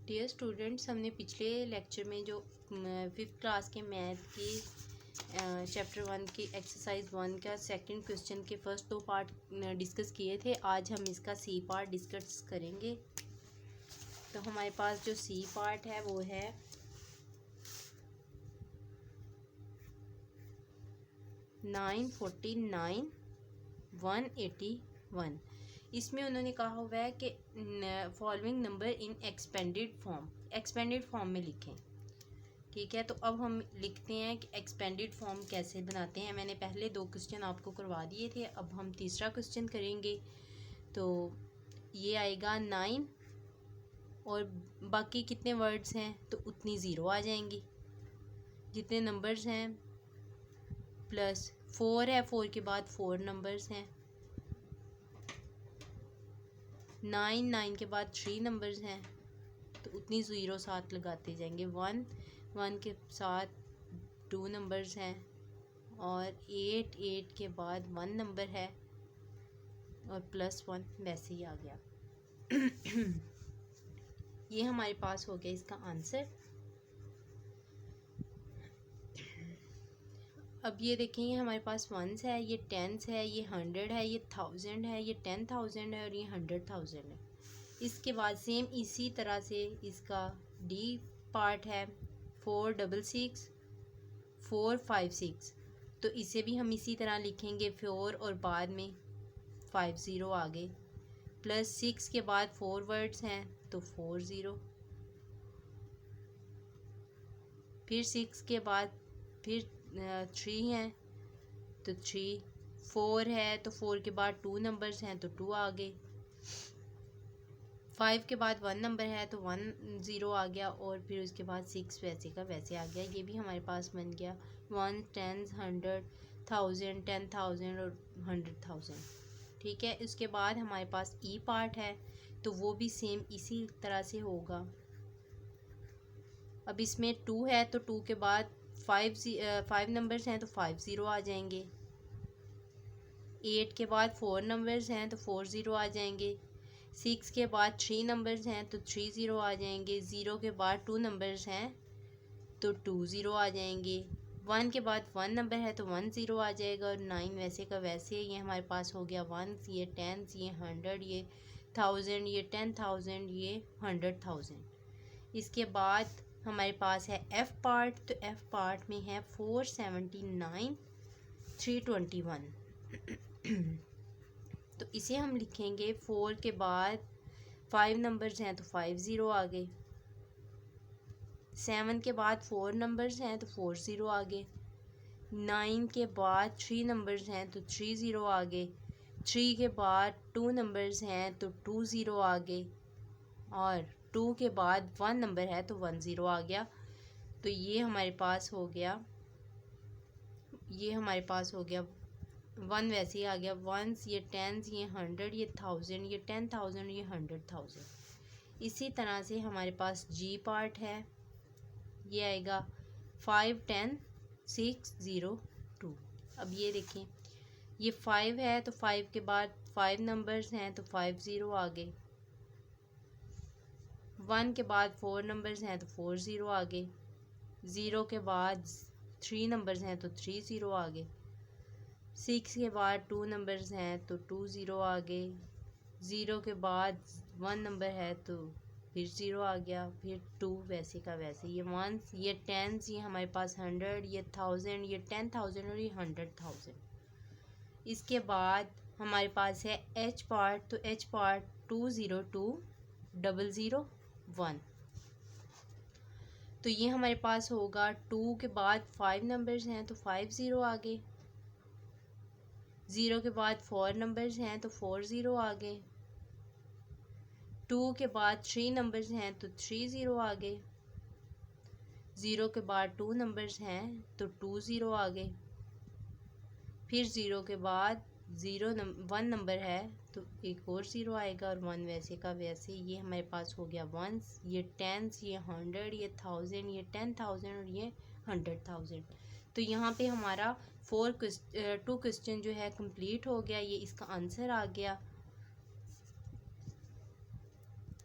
Dear students, हमने पिछले lecture में जो 5th क्लास के मैथ की चैप्टर 1 की एक्सरसाइज 1 का सेकंड क्वेश्चन के फर्स्ट 2 पार्ट डिस्कस किए थे। आज हम इसका सी पार्ट डिस्कस करेंगे। तो हमारे पास जो सी पार्ट है वो है 949 181। इसमें उन्होंने कहा हुआ है कि following number in expanded form में लिखें। ठीक है, तो अब हम लिखते हैं कि एक्सपेंडेड फॉर्म कैसे बनाते हैं। मैंने पहले 2 क्वेश्चन आपको करवा दिए थे, अब हम तीसरा क्वेश्चन करेंगे। तो ये आएगा 9 और बाकी कितने वर्ड्स हैं तो उतनी ज़ीरो आ जाएंगी। जितने नंबर्स हैं प्लस 4 है, 4 के बाद 4 नंबर्स हैं। 9 के बाद 3 नंबर्स हैं तो उतनी ज़ीरो साथ लगाते जाएंगे। 1 के साथ 2 नंबर्स हैं और 8 के बाद 1 नंबर है और +1 वैसे ही आ गया। ये हमारे पास हो गया इसका आंसर। अब ये देखें, ये हमारे पास 1s है, ये 10s है, ये 100 है, ये 1000 है, ये 10,000 है और ये 100,000 है। इसके बाद सेम इसी तरह से इसका डी पार्ट है 466 456। तो इसे भी हम इसी तरह लिखेंगे 4 और बाद में 50 आगे, +6 के बाद 4 वर्ड्स हैं तो 40, फिर 6 के बाद फिर 3 हैं तो 3, 4 है तो 4 के बाद 2 नंबर्स हैं तो 2 आ गए, 5 के बाद 1 नंबर है तो 10 आ गया और फिर उसके बाद 6 वैसे का वैसे आ गया। ये भी हमारे पास बन गया 1, 10, 100, 1000, 10,000 और 100,000। ठीक है, इसके बाद हमारे पास ई पार्ट है तो वो भी सेम इसी तरह से होगा। अब इसमें 2 है तो 2 के बाद 5 नंबर्स हैं तो 50 आ जाएंगे। 8 के बाद 4 नंबर्स हैं तो 40 आ जाएंगे। 6 के बाद 3 नंबर्स हैं तो 30 आ जाएंगे। 0 के बाद 2 नंबर्स हैं तो 20 आ जाएंगे। 1 के बाद 1 नंबर है तो 10 आ जाएगा और 9 वैसे का वैसे। ये हमारे पास हो गया 1, ये 10, ये 100, ये 1000, ये 10,000, ये 100,000। इसके बाद हमारे पास है एफ़ पार्ट। तो एफ़ पार्ट में है 479 321। तो इसे हम लिखेंगे 4 के बाद 5 नंबर्स हैं तो 50 आ गए। 7 के बाद 4 नंबर्स हैं तो 40 आ गए। 9 के बाद 3 नंबर्स हैं तो 30 आ गए। 3 के बाद 2 नंबर्स हैं तो 20 आ गए और 2 के बाद 1 नंबर है तो 10 आ गया। तो ये हमारे पास हो गया 1 वैसे ही आ गया। 1s, ये 10s, ये 100, ये 1000, ये 10,000, ये 100,000। इसी तरह से हमारे पास जी पार्ट है, ये आएगा 5, 10, 6, 0, 2। अब ये देखें, ये 5 है तो 5 के बाद 5 नंबर्स हैं तो 50 आ गए। 1 के बाद 4 नंबर्स हैं तो 40 आ गए। 0 के बाद 3 नंबर्स हैं तो 30 आ गए। 6 के बाद 2 नंबर्स हैं तो 20 आ गए। 0 के बाद 1 नंबर है तो फिर 0 आ गया, फिर 2 वैसे का वैसे। ये 1s, ये 10s, ये हमारे पास 100, ये 1000, ये 10,000 और ये 100,000। इसके बाद हमारे पास है एच पार्ट। तो एच पार्ट 202 001। तो ये हमारे पास होगा 2 के बाद 5 नंबर्स हैं तो 50 आ गए। 0 के बाद 4 नंबर्स हैं तो 40 आ गए। 2 के बाद 3 नंबर्स हैं तो 30 आ गए। 0 के बाद 2 नंबर्स हैं तो 20 आ गए। फिर 0 के बाद 1 नंबर है तो एक और 0 आएगा और 1 वैसे का वैसे। ये हमारे पास हो गया 1s, ये 10s, ये 100, ये 1000, ये 10,000 और ये 100,000। तो यहाँ पे हमारा 2 क्वेश्चन जो है कंप्लीट हो गया। ये इसका आंसर आ गया।